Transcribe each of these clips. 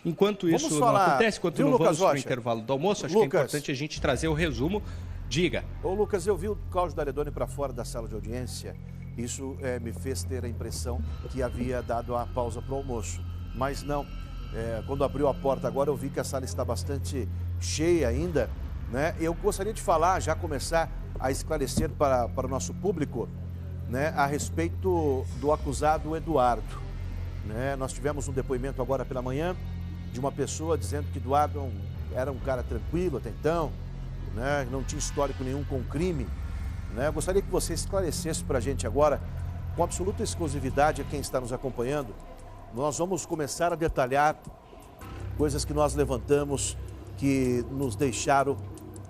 Enquanto isso não acontece, enquanto não vamos para o intervalo do almoço, acho que é importante a gente trazer o resumo. Diga. Ô Lucas, eu vi o Cláudio Daledoni para fora da sala de audiência. Isso me fez ter a impressão que havia dado a pausa para o almoço. Mas não. Quando abriu a porta agora, eu vi que a sala está bastante cheia ainda, né? Eu gostaria de falar, já começar a esclarecer para o nosso público, né, a respeito do acusado Eduardo. Né? Nós tivemos um depoimento agora pela manhã de uma pessoa dizendo que Eduardo era um cara tranquilo até então, né? Não tinha histórico nenhum com crime. Né? Eu gostaria que você esclarecesse para a gente agora, com absoluta exclusividade a quem está nos acompanhando. Nós vamos começar a detalhar coisas que nós levantamos que nos deixaram,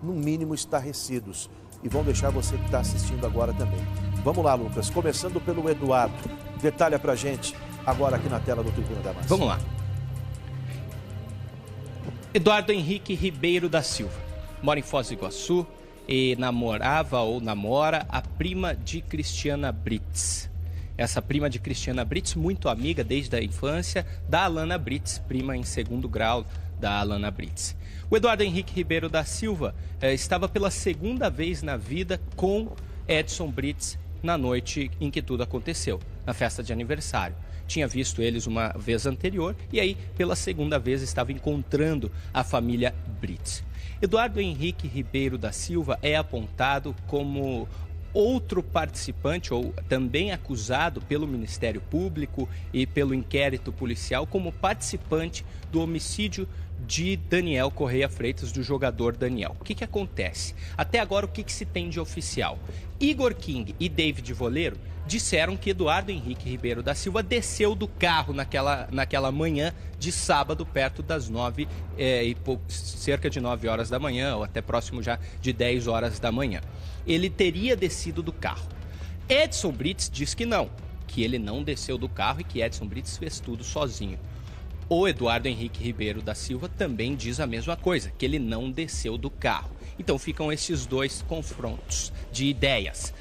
no mínimo, estarrecidos. E vão deixar você que está assistindo agora também. Vamos lá, Lucas. Começando pelo Eduardo. Detalha pra gente agora aqui na tela do Tribuna da Massa. Vamos lá. Eduardo Henrique Ribeiro da Silva. Mora em Foz do Iguaçu e namorava ou namora a prima de Cristiana Brits. Essa prima de Cristiana Brits, muito amiga desde a infância da Alana Brits, prima em segundo grau da Alana Brits. O Eduardo Henrique Ribeiro da Silva estava pela segunda vez na vida com Edson Brits na noite em que tudo aconteceu, na festa de aniversário. Tinha visto eles uma vez anterior e aí, pela segunda vez, estava encontrando a família Brits. Eduardo Henrique Ribeiro da Silva é apontado como outro participante, ou também acusado pelo Ministério Público e pelo inquérito policial, como participante do homicídio de Daniel Correia Freitas, do jogador Daniel. O que acontece? Até agora, o que se tem de oficial? Igor King e David Voleiro disseram que Eduardo Henrique Ribeiro da Silva desceu do carro naquela manhã de sábado, perto das cerca de 9 horas da manhã, ou até próximo já de 10 horas da manhã. Ele teria descido do carro. Edson Brits diz que não, que ele não desceu do carro e que Edson Brits fez tudo sozinho. O Eduardo Henrique Ribeiro da Silva também diz a mesma coisa, que ele não desceu do carro. Então ficam esses dois confrontos de ideias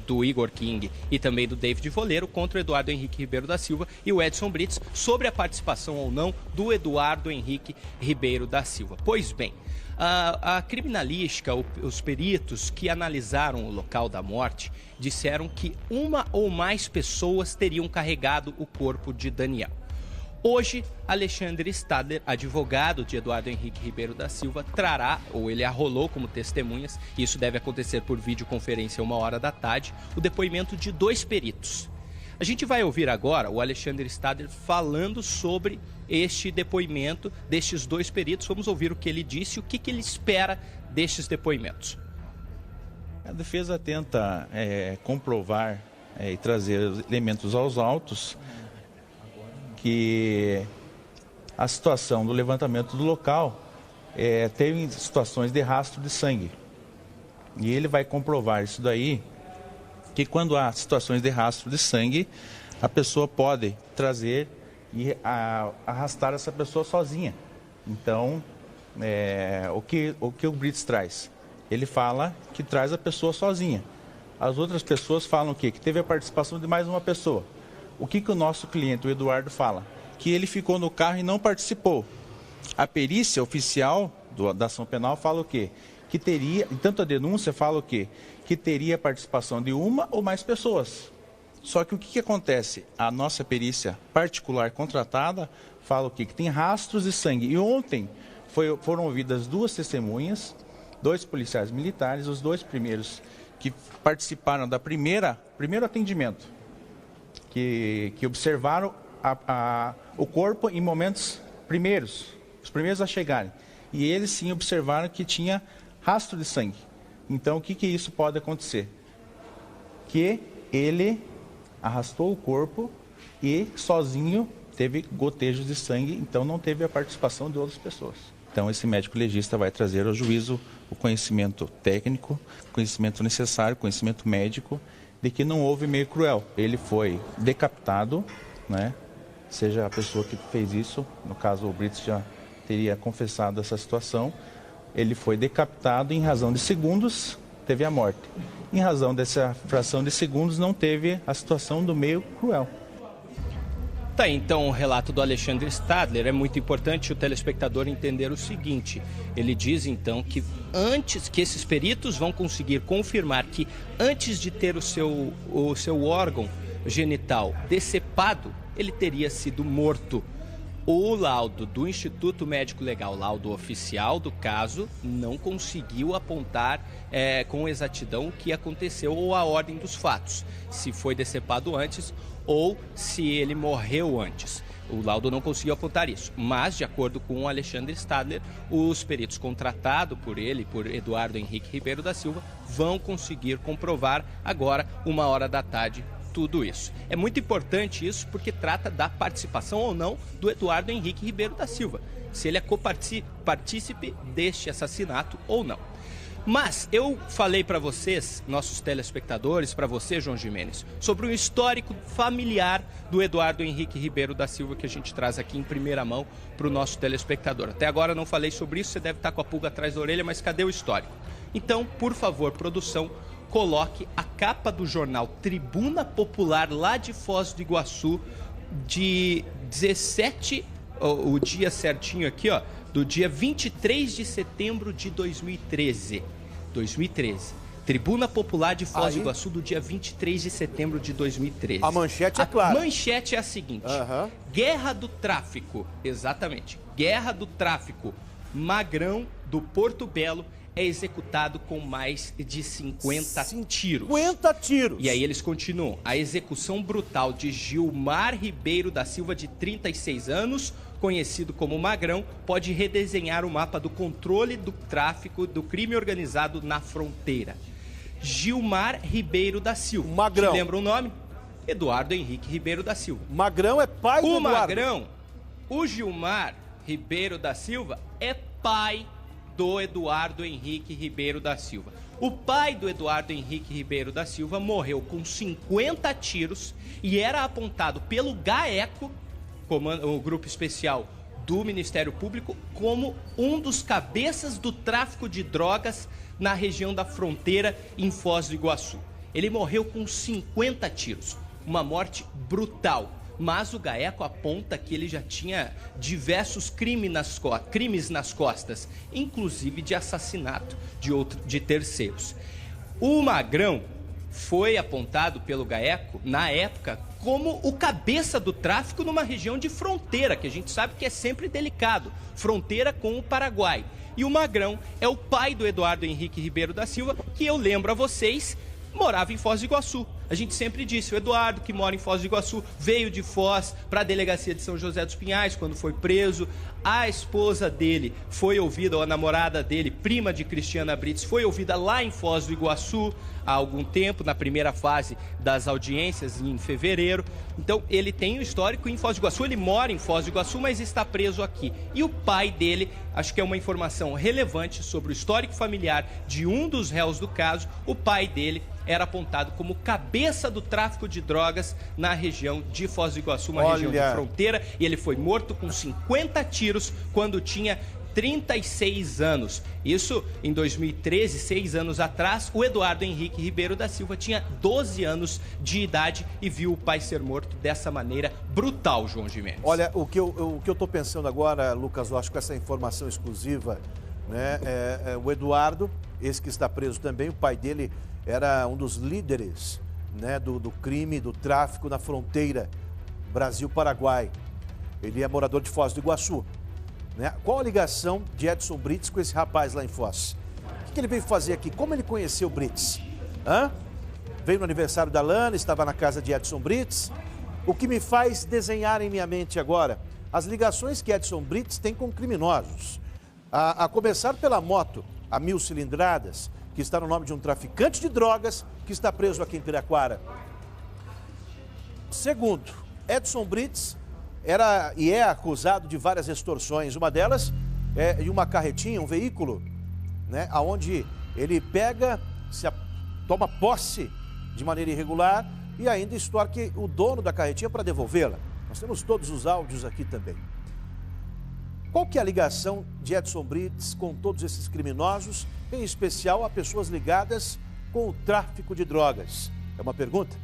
do Igor King e também do David Voleiro contra o Eduardo Henrique Ribeiro da Silva e o Edson Brits sobre a participação ou não do Eduardo Henrique Ribeiro da Silva. Pois bem, a criminalística, os peritos que analisaram o local da morte, disseram que uma ou mais pessoas teriam carregado o corpo de Daniel. Hoje, Alexandre Stadler, advogado de Eduardo Henrique Ribeiro da Silva, trará, ou ele arrolou como testemunhas, e isso deve acontecer por videoconferência 1h da tarde, o depoimento de 2 peritos. A gente vai ouvir agora o Alexandre Stadler falando sobre este depoimento destes 2 peritos. Vamos ouvir o que ele disse e o que ele espera destes depoimentos. A defesa tenta comprovar e trazer elementos aos autos que a situação do levantamento do local teve situações de rastro de sangue. E ele vai comprovar isso daí, que quando há situações de rastro de sangue, a pessoa pode trazer e arrastar essa pessoa sozinha. Então, o que o Brits traz? Ele fala que traz a pessoa sozinha. As outras pessoas falam o quê? Que teve a participação de mais uma pessoa. O que o nosso cliente, o Eduardo, fala? Que ele ficou no carro e não participou. A perícia oficial da ação penal fala o quê? Que teria, tanto a denúncia fala o quê? Que teria participação de uma ou mais pessoas. Só que o que acontece? A nossa perícia particular contratada fala o quê? Que tem rastros de sangue. E ontem foram ouvidas 2 testemunhas, 2 policiais militares, os 2 primeiros que participaram da primeiro atendimento, que observaram o corpo em momentos primeiros, os primeiros a chegarem. E eles sim observaram que tinha rastro de sangue. Então, o que isso pode acontecer? Que ele arrastou o corpo e sozinho teve gotejos de sangue, então não teve a participação de outras pessoas. Então, esse médico legista vai trazer ao juízo o conhecimento técnico, conhecimento necessário, conhecimento médico, de que não houve meio cruel. Ele foi decapitado, né? Seja a pessoa que fez isso, no caso o Brits já teria confessado essa situação, ele foi decapitado em razão de segundos, teve a morte. Em razão dessa fração de segundos, não teve a situação do meio cruel. Tá aí, então, o relato do Alexandre Stadler. É muito importante o telespectador entender o seguinte. Ele diz, então, que antes que esses peritos vão conseguir confirmar que antes de ter o seu órgão genital decepado, ele teria sido morto. O laudo do Instituto Médico Legal, laudo oficial do caso, não conseguiu apontar com exatidão o que aconteceu ou a ordem dos fatos. Se foi decepado antes ou se ele morreu antes. O laudo não conseguiu apontar isso. Mas, de acordo com o Alexandre Stadler, os peritos contratados por ele, por Eduardo Henrique Ribeiro da Silva, vão conseguir comprovar agora, 1h da tarde, tudo isso. É muito importante isso porque trata da participação ou não do Eduardo Henrique Ribeiro da Silva, se ele é copartícipe deste assassinato ou não. Mas eu falei para vocês, nossos telespectadores, para você, João Gimenez, sobre o histórico familiar do Eduardo Henrique Ribeiro da Silva, que a gente traz aqui em primeira mão para o nosso telespectador. Até agora eu não falei sobre isso, você deve estar com a pulga atrás da orelha, mas cadê o histórico? Então, por favor, produção, coloque a capa do jornal Tribuna Popular, lá de Foz do Iguaçu, de 17, o dia certinho aqui, ó, do dia 23 de setembro de 2013. Tribuna Popular de Foz do Iguaçu, do dia 23 de setembro de 2013. A manchete é clara. A manchete é a seguinte. Guerra do tráfico. Exatamente. Guerra do tráfico. Magrão do Porto Belo é executado com mais de 50 tiros. 50 tiros! E aí eles continuam. A execução brutal de Gilmar Ribeiro da Silva, de 36 anos, conhecido como Magrão, pode redesenhar o mapa do controle do tráfico do crime organizado na fronteira. Gilmar Ribeiro da Silva. Magrão. Te lembra o nome? Eduardo Henrique Ribeiro da Silva. Magrão é pai do Eduardo. O Magrão, o Gilmar Ribeiro da Silva é pai do Eduardo Henrique Ribeiro da Silva. O pai do Eduardo Henrique Ribeiro da Silva morreu com 50 tiros e era apontado pelo GAECO, o grupo especial do Ministério Público, como um dos cabeças do tráfico de drogas na região da fronteira em Foz do Iguaçu. Ele morreu com 50 tiros, uma morte brutal. Mas o GAECO aponta que ele já tinha diversos crimes nas costas, inclusive de assassinato de terceiros. O Magrão foi apontado pelo GAECO, na época, como o cabeça do tráfico numa região de fronteira, que a gente sabe que é sempre delicado, fronteira com o Paraguai. E o Magrão é o pai do Eduardo Henrique Ribeiro da Silva, que eu lembro a vocês, morava em Foz do Iguaçu. A gente sempre disse, o Eduardo, que mora em Foz do Iguaçu, veio de Foz para a delegacia de São José dos Pinhais quando foi preso. A esposa dele foi ouvida, ou a namorada dele, prima de Cristiana Brites, foi ouvida lá em Foz do Iguaçu há algum tempo, na primeira fase das audiências, em fevereiro. Então, ele tem um histórico em Foz do Iguaçu, ele mora em Foz do Iguaçu, mas está preso aqui. E o pai dele, acho que é uma informação relevante sobre o histórico familiar de um dos réus do caso, o pai dele era apontado como cabeça do tráfico de drogas na região de Foz do Iguaçu, uma região de fronteira, e ele foi morto com 50 tiros quando tinha 36 anos. Isso em 2013, 6 anos atrás, o Eduardo Henrique Ribeiro da Silva tinha 12 anos de idade e viu o pai ser morto dessa maneira brutal, João Gimenez. Olha, o que eu estou pensando agora, Lucas, eu acho que com essa informação exclusiva, né, o Eduardo, esse que está preso também, o pai dele era um dos líderes, né, do crime, do tráfico na fronteira Brasil-Paraguai. Ele é morador de Foz do Iguaçu. Né? Qual a ligação de Edson Brites com esse rapaz lá em Foz? O que ele veio fazer aqui? Como ele conheceu Brites? Veio no aniversário da Lana, estava na casa de Edson Brites. O que me faz desenhar em minha mente agora as ligações que Edson Brites tem com criminosos. A começar pela moto a 1000 cilindradas, que está no nome de um traficante de drogas que está preso aqui em Piraquara. Segundo, Edson Brites era e é acusado de várias extorsões. Uma delas é de uma carretinha, um veículo, né, onde ele pega, toma posse de maneira irregular e ainda extorque o dono da carretinha para devolvê-la. Nós temos todos os áudios aqui também. Qual que é a ligação de Edson Brites com todos esses criminosos, em especial a pessoas ligadas com o tráfico de drogas? É uma pergunta?